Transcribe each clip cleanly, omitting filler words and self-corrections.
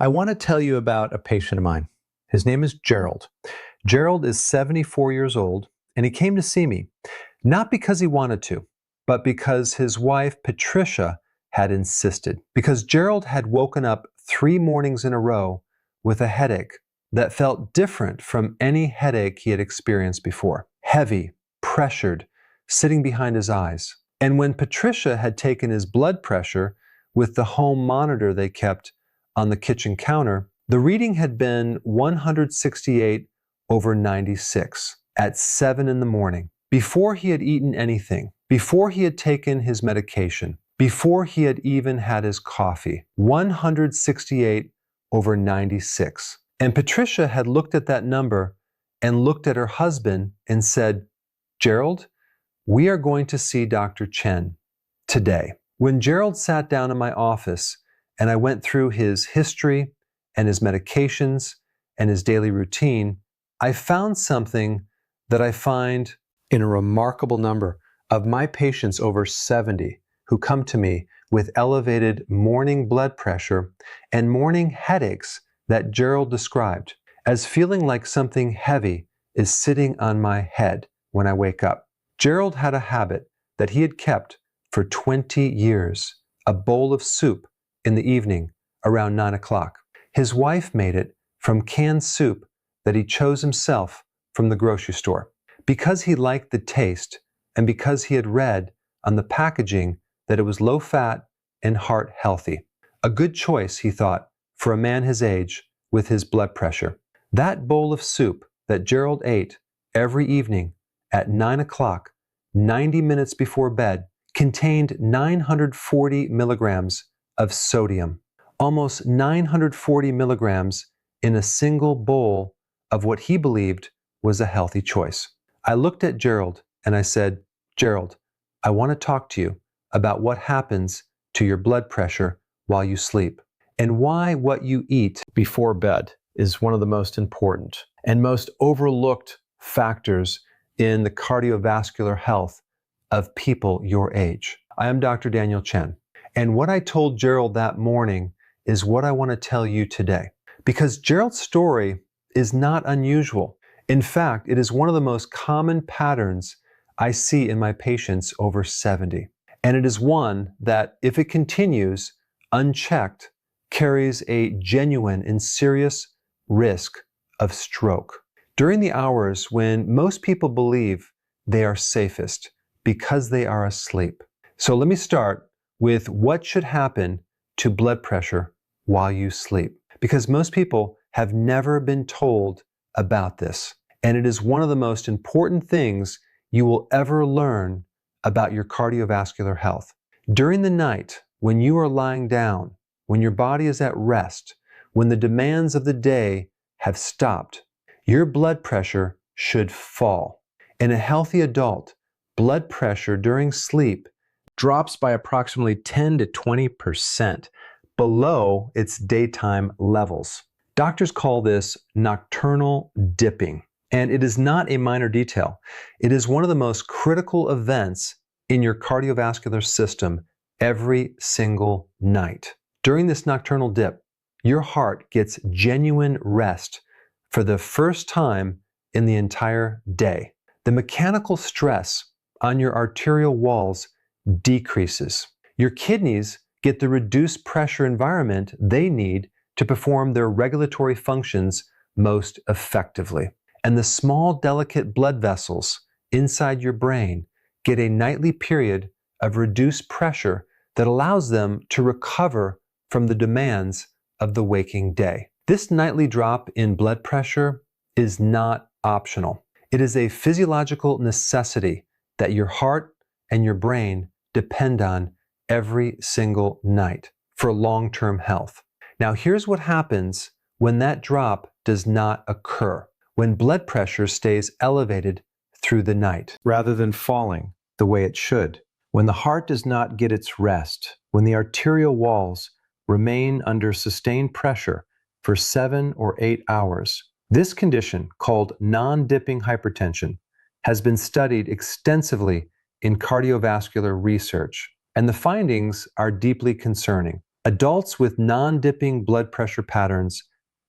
I want to tell you about a patient of mine. His name is Gerald. Gerald is 74 years old, and he came to see me, not because he wanted to, but because his wife, Patricia, had insisted. Because Gerald had woken up 3 mornings in a row with a headache that felt different from any headache he had experienced before. Heavy, pressured, sitting behind his eyes. And when Patricia had taken his blood pressure with the home monitor they kept on the kitchen counter, the reading had been 168/96 at 7 in the morning. Before he had eaten anything, before he had taken his medication, before he had even had his coffee, 168/96. And Patricia had looked at that number and looked at her husband and said, "Gerald, we are going to see Dr. Chen today." When Gerald sat down in my office and I went through his history and his medications and his daily routine, I found something that I find in a remarkable number of my patients over 70 who come to me with elevated morning blood pressure and morning headaches that Gerald described as feeling like something heavy is sitting on my head when I wake up. Gerald had a habit that he had kept for 20 years, a bowl of soup in the evening around 9 o'clock. His wife made it from canned soup that he chose himself from the grocery store. Because he liked the taste and because he had read on the packaging that it was low fat and heart healthy. A good choice, he thought, for a man his age with his blood pressure. That bowl of soup that Gerald ate every evening at 9 o'clock, 90 minutes before bed, contained 940 milligrams of sodium, almost 940 milligrams in a single bowl of what he believed was a healthy choice. I looked at Gerald and I said, "Gerald, I want to talk to you about what happens to your blood pressure while you sleep and why what you eat before bed is one of the most important and most overlooked factors in the cardiovascular health of people your age." I am Dr. Daniel Chen, and what I told Gerald that morning is what I want to tell you today. Because Gerald's story is not unusual. In fact, it is one of the most common patterns I see in my patients over 70. And it is one that, if it continues unchecked, carries a genuine and serious risk of stroke. During the hours when most people believe they are safest because they are asleep. So let me start with what should happen to blood pressure while you sleep. Because most people have never been told about this. And it is one of the most important things you will ever learn about your cardiovascular health. During the night, when you are lying down, when your body is at rest, when the demands of the day have stopped, your blood pressure should fall. In a healthy adult, blood pressure during sleep drops by approximately 10 to 20% below its daytime levels. Doctors call this nocturnal dipping, and it is not a minor detail. It is one of the most critical events in your cardiovascular system every single night. During this nocturnal dip, your heart gets genuine rest for the first time in the entire day. The mechanical stress on your arterial walls decreases. Your kidneys get the reduced pressure environment they need to perform their regulatory functions most effectively. And the small, delicate blood vessels inside your brain get a nightly period of reduced pressure that allows them to recover from the demands of the waking day. This nightly drop in blood pressure is not optional. It is a physiological necessity that your heart and your brain depend on every single night for long-term health. Now, here's what happens when that drop does not occur. When blood pressure stays elevated through the night, rather than falling the way it should. When the heart does not get its rest, when the arterial walls remain under sustained pressure for 7 or 8 hours. This condition, called non-dipping hypertension, has been studied extensively in cardiovascular research, and the findings are deeply concerning. Adults with non-dipping blood pressure patterns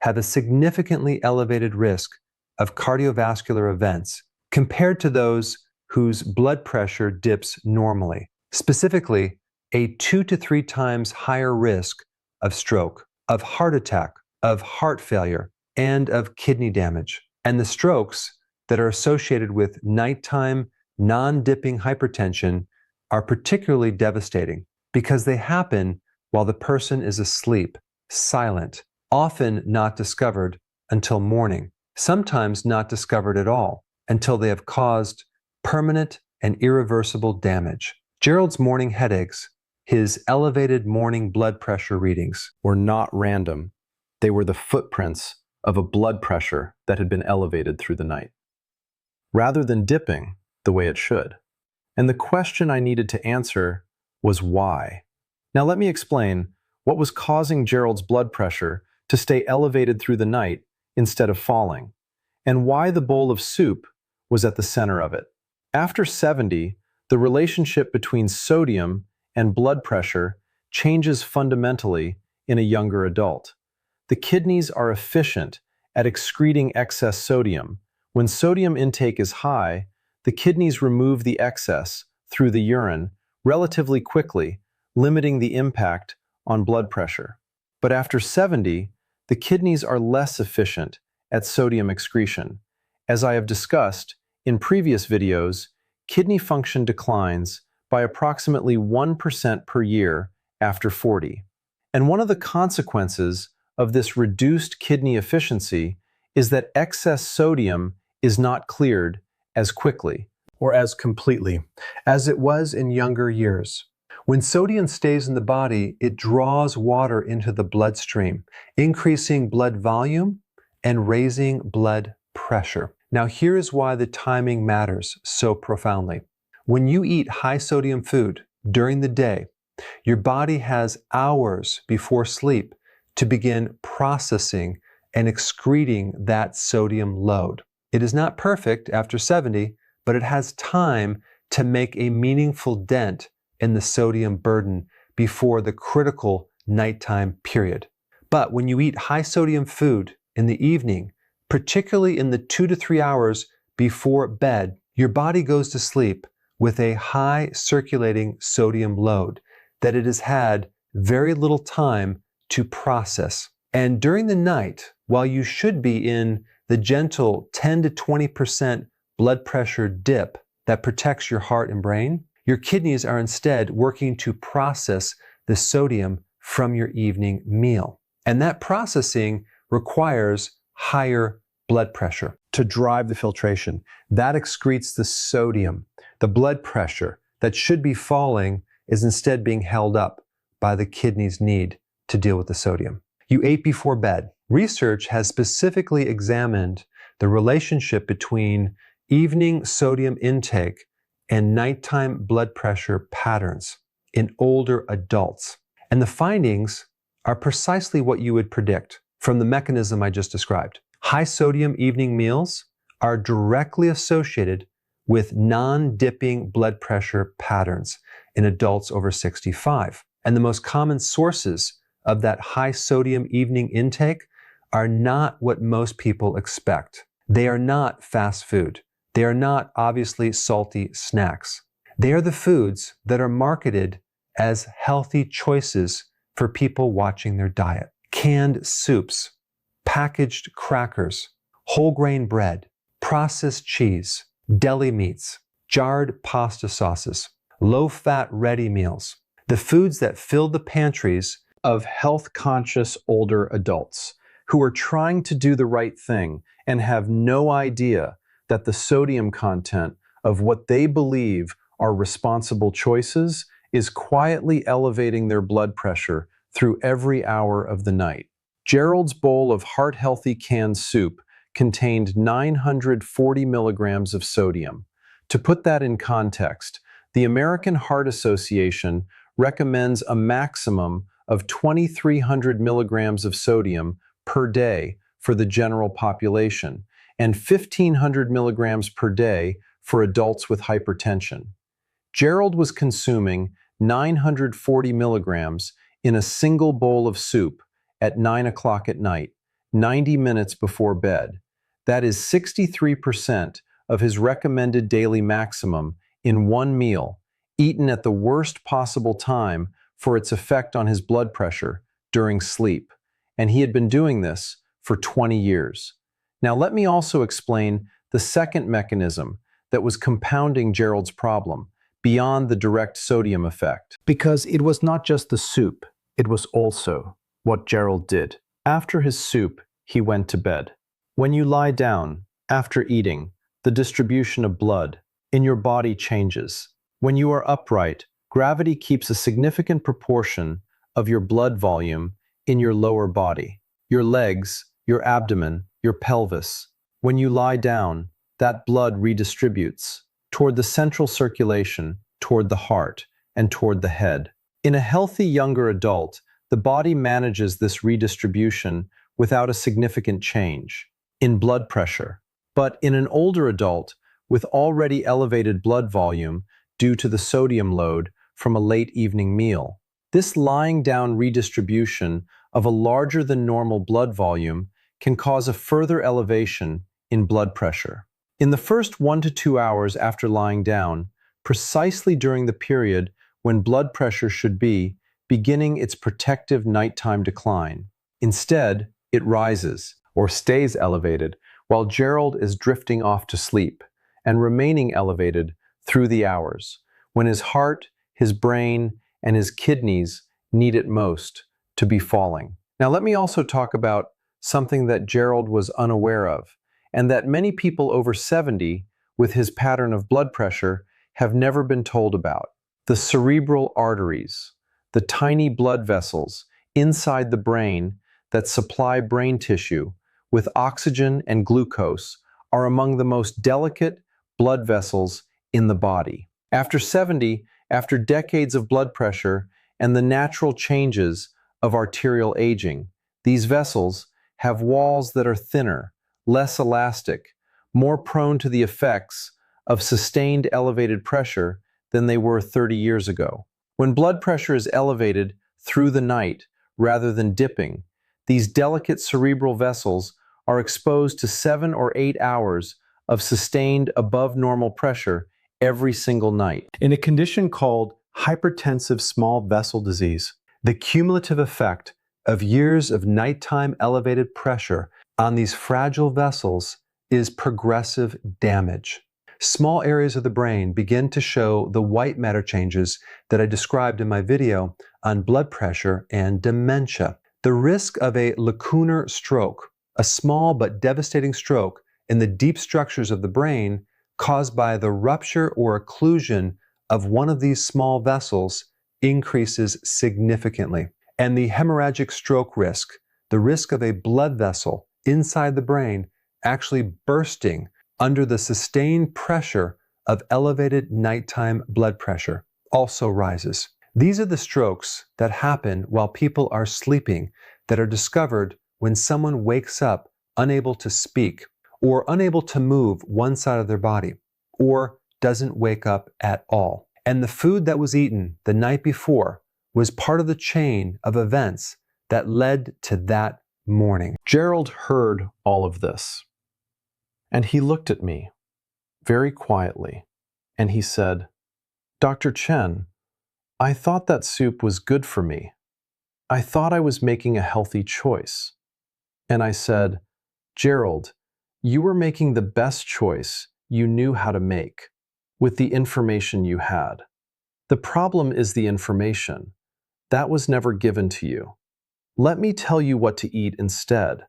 have a significantly elevated risk of cardiovascular events compared to those whose blood pressure dips normally. Specifically, a 2 to 3 times higher risk of stroke, of heart attack, of heart failure, and of kidney damage. And the strokes that are associated with nighttime non-dipping hypertension are particularly devastating because they happen while the person is asleep, silent, often not discovered until morning, sometimes not discovered at all until they have caused permanent and irreversible damage. Gerald's morning headaches, his elevated morning blood pressure readings, were not random. They were the footprints of a blood pressure that had been elevated through the night, rather than dipping the way it should. And the question I needed to answer was why? Now let me explain what was causing Gerald's blood pressure to stay elevated through the night instead of falling, and why the bowl of soup was at the center of it. After 70, the relationship between sodium and blood pressure changes fundamentally in a younger adult. The kidneys are efficient at excreting excess sodium. When sodium intake is high, the kidneys remove the excess through the urine relatively quickly, limiting the impact on blood pressure. But after 70, the kidneys are less efficient at sodium excretion. As I have discussed in previous videos, kidney function declines by approximately 1% per year after 40. And one of the consequences of this reduced kidney efficiency is that excess sodium is not cleared as quickly or as completely as it was in younger years. When sodium stays in the body, it draws water into the bloodstream, increasing blood volume and raising blood pressure. Now, here is why the timing matters so profoundly. When you eat high sodium food during the day, your body has hours before sleep to begin processing and excreting that sodium load. It is not perfect after 70, but it has time to make a meaningful dent in the sodium burden before the critical nighttime period. But when you eat high sodium food in the evening, particularly in the 2 to 3 hours before bed, your body goes to sleep with a high circulating sodium load that it has had very little time to process. And during the night, while you should be in the gentle 10 to 20% blood pressure dip that protects your heart and brain, your kidneys are instead working to process the sodium from your evening meal. And that processing requires higher blood pressure to drive the filtration. That excretes the sodium. The blood pressure that should be falling is instead being held up by the kidney's need to deal with the sodium. You ate before bed. Research has specifically examined the relationship between evening sodium intake and nighttime blood pressure patterns in older adults. And the findings are precisely what you would predict from the mechanism I just described. High sodium evening meals are directly associated with non-dipping blood pressure patterns in adults over 65. And the most common sources of that high sodium evening intake are not what most people expect. They are not fast food. They are not obviously salty snacks. They are the foods that are marketed as healthy choices for people watching their diet. Canned soups, packaged crackers, whole grain bread, processed cheese, deli meats, jarred pasta sauces, low-fat ready meals. The foods that fill the pantries of health-conscious older adults who are trying to do the right thing and have no idea that the sodium content of what they believe are responsible choices is quietly elevating their blood pressure through every hour of the night. Gerald's bowl of heart-healthy canned soup contained 940 milligrams of sodium. To put that in context, the American Heart Association recommends a maximum of 2,300 milligrams of sodium per day for the general population and 1,500 milligrams per day for adults with hypertension. Gerald was consuming 940 milligrams in a single bowl of soup at 9 o'clock at night, 90 minutes before bed. That is 63% of his recommended daily maximum in one meal, eaten at the worst possible time for its effect on his blood pressure during sleep. And he had been doing this for 20 years. Now let me also explain the second mechanism that was compounding Gerald's problem, beyond the direct sodium effect. Because it was not just the soup, it was also what Gerald did. After his soup, he went to bed. When you lie down, after eating, the distribution of blood in your body changes. When you are upright, gravity keeps a significant proportion of your blood volume in your lower body, your legs, your abdomen, your pelvis. When you lie down, that blood redistributes toward the central circulation, toward the heart, and toward the head. In a healthy younger adult, the body manages this redistribution without a significant change in blood pressure. But in an older adult with already elevated blood volume due to the sodium load from a late evening meal, this lying down redistribution of a larger than normal blood volume can cause a further elevation in blood pressure. In the first 1 to 2 hours after lying down, precisely during the period when blood pressure should be beginning its protective nighttime decline, instead, it rises or stays elevated while Gerald is drifting off to sleep and remaining elevated through the hours when his heart, his brain, and his kidneys need it most to be falling. Now let me also talk about something that Gerald was unaware of, and that many people over 70 with his pattern of blood pressure have never been told about. The cerebral arteries, the tiny blood vessels inside the brain that supply brain tissue with oxygen and glucose, are among the most delicate blood vessels in the body. After 70, after decades of blood pressure and the natural changes of arterial aging, these vessels have walls that are thinner, less elastic, more prone to the effects of sustained elevated pressure than they were 30 years ago. When blood pressure is elevated through the night rather than dipping, these delicate cerebral vessels are exposed to 7 or 8 hours of sustained above normal pressure every single night. In a condition called hypertensive small vessel disease, the cumulative effect of years of nighttime elevated pressure on these fragile vessels is progressive damage. Small areas of the brain begin to show the white matter changes that I described in my video on blood pressure and dementia. The risk of a lacunar stroke, a small but devastating stroke in the deep structures of the brain caused by the rupture or occlusion of one of these small vessels, increases significantly. And the hemorrhagic stroke risk, the risk of a blood vessel inside the brain actually bursting under the sustained pressure of elevated nighttime blood pressure, also rises. These are the strokes that happen while people are sleeping, that are discovered when someone wakes up unable to speak, or unable to move one side of their body, or doesn't wake up at all. And the food that was eaten the night before was part of the chain of events that led to that morning. Gerald heard all of this, and he looked at me very quietly, and he said, "Dr. Chen, I thought that soup was good for me. I thought I was making a healthy choice." And I said, "Gerald, you were making the best choice you knew how to make with the information you had. The problem is the information. That was never given to you. Let me tell you what to eat instead,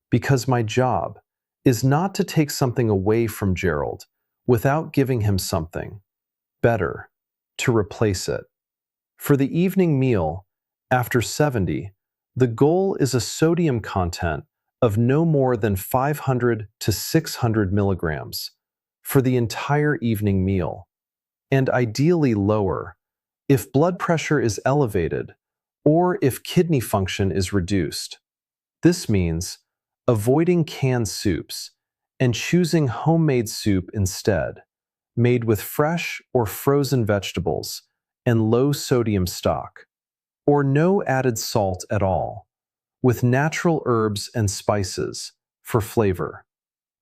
because my job is not to take something away from Gerald without giving him something better to replace it. For the evening meal, after 70, the goal is a sodium content of no more than 500 to 600 milligrams for the entire evening meal, and ideally lower if blood pressure is elevated or if kidney function is reduced. This means avoiding canned soups and choosing homemade soup instead, made with fresh or frozen vegetables and low sodium stock, or no added salt at all, with natural herbs and spices for flavor.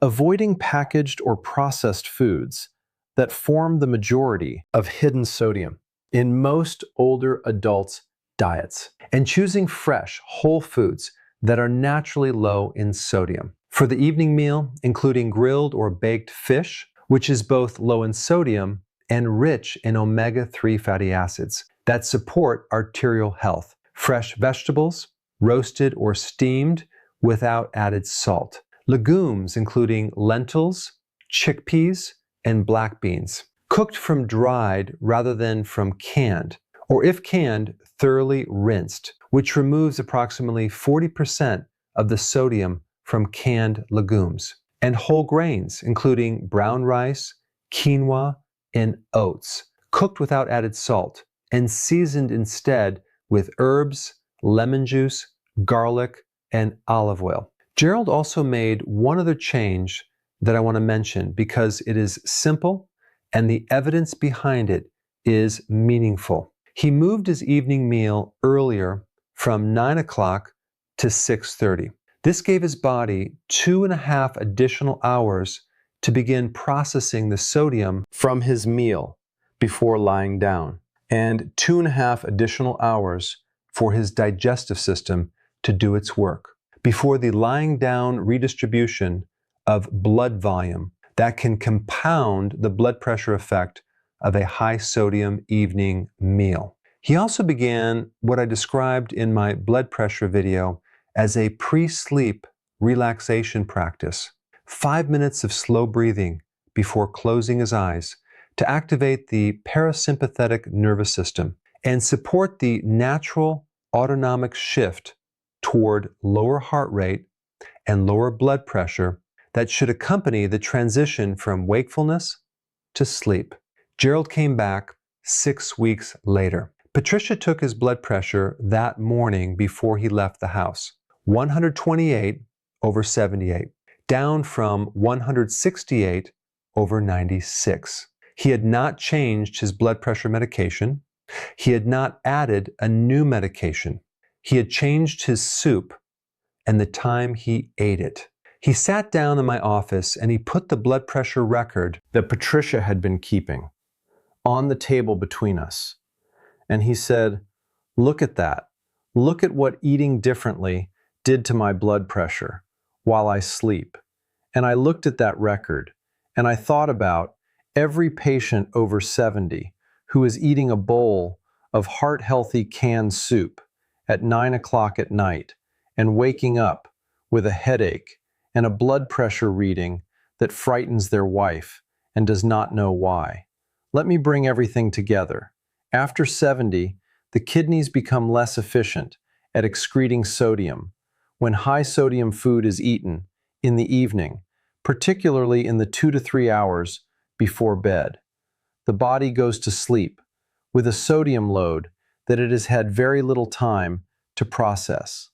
Avoiding packaged or processed foods that form the majority of hidden sodium in most older adults' diets, and choosing fresh, whole foods that are naturally low in sodium. For the evening meal, including grilled or baked fish, which is both low in sodium and rich in omega-3 fatty acids that support arterial health. Fresh vegetables, roasted or steamed without added salt. Legumes, including lentils, chickpeas, and black beans. Cooked from dried rather than from canned, or if canned, thoroughly rinsed, which removes approximately 40% of the sodium from canned legumes. And whole grains, including brown rice, quinoa, and oats, cooked without added salt and seasoned instead with herbs, lemon juice, garlic, and olive oil. Gerald also made one other change that I want to mention because it is simple and the evidence behind it is meaningful. He moved his evening meal earlier from 9 o'clock to 6:30. This gave his body 2.5 additional hours to begin processing the sodium from his meal before lying down, and 2.5 additional hours for his digestive system to do its work before the lying down redistribution of blood volume that can compound the blood pressure effect of a high sodium evening meal. He also began what I described in my blood pressure video as a pre-sleep relaxation practice. 5 minutes of slow breathing before closing his eyes to activate the parasympathetic nervous system and support the natural autonomic shift toward lower heart rate and lower blood pressure that should accompany the transition from wakefulness to sleep. Gerald came back 6 weeks later. Patricia took his blood pressure that morning before he left the house. 128/78, down from 168/96. He had not changed his blood pressure medication. He had not added a new medication. He had changed his soup and the time he ate it. He sat down in my office and he put the blood pressure record that Patricia had been keeping on the table between us. And he said, "Look at that. Look at what eating differently did to my blood pressure while I sleep." And I looked at that record and I thought about every patient over 70 who is eating a bowl of heart-healthy canned soup at 9 o'clock at night and waking up with a headache and a blood pressure reading that frightens their wife and does not know why. Let me bring everything together. After 70, the kidneys become less efficient at excreting sodium when high sodium food is eaten in the evening, particularly in the 2 to 3 hours before bed. The body goes to sleep with a sodium load that it has had very little time to process.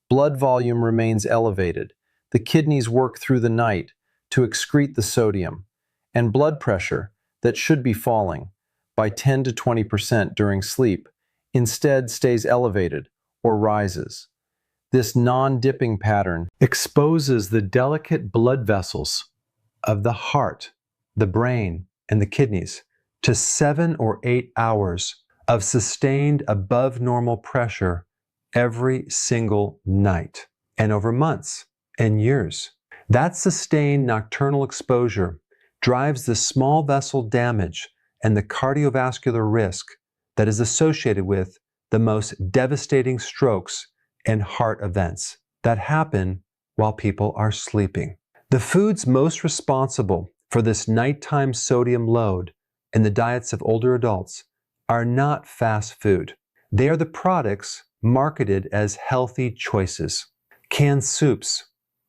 Blood volume remains elevated. The kidneys work through the night to excrete the sodium, and blood pressure that should be falling by 10 to 20% during sleep instead stays elevated or rises. This non-dipping pattern exposes the delicate blood vessels of the heart, the brain, and the kidneys to 7 or 8 hours of sustained above normal pressure every single night and over months and years. That sustained nocturnal exposure drives the small vessel damage and the cardiovascular risk that is associated with the most devastating strokes and heart events that happen while people are sleeping. The foods most responsible for this nighttime sodium load in the diets of older adults are not fast food. They are the products marketed as healthy choices. Canned soups,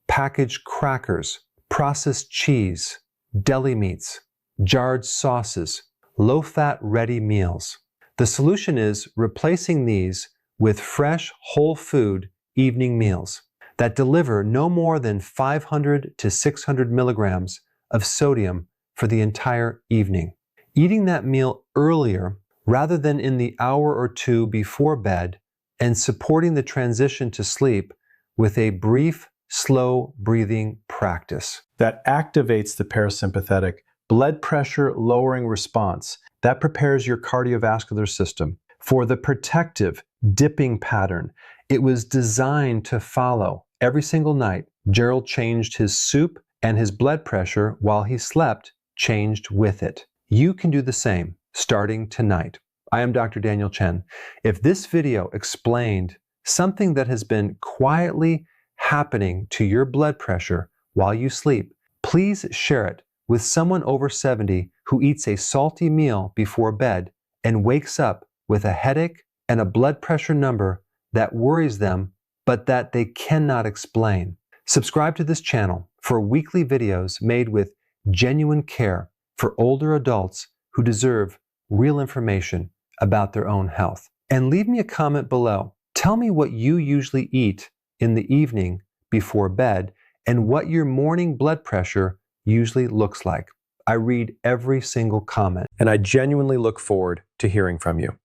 packaged crackers, processed cheese, deli meats, jarred sauces, low-fat ready meals. The solution is replacing these with fresh, whole food evening meals that deliver no more than 500 to 600 milligrams of sodium for the entire evening. Eating that meal earlier rather than in the hour or two before bed and supporting the transition to sleep with a brief, slow breathing practice that activates the parasympathetic blood pressure lowering response that prepares your cardiovascular system for the protective dipping pattern it was designed to follow. Every single night, Gerald changed his soup, and his blood pressure while he slept changed with it. You can do the same starting tonight. I am Dr. Daniel Chen. If this video explained something that has been quietly happening to your blood pressure while you sleep, please share it with someone over 70 who eats a salty meal before bed and wakes up with a headache and a blood pressure number that worries them, but that they cannot explain. Subscribe to this channel for weekly videos made with genuine care for older adults who deserve real information about their own health. And leave me a comment below. Tell me what you usually eat in the evening before bed and what your morning blood pressure usually looks like. I read every single comment, and I genuinely look forward to hearing from you.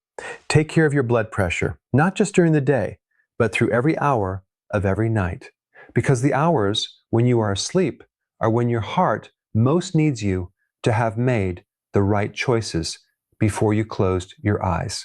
Take care of your blood pressure, not just during the day, but through every hour of every night. Because the hours when you are asleep are when your heart most needs you to have made the right choices before you closed your eyes.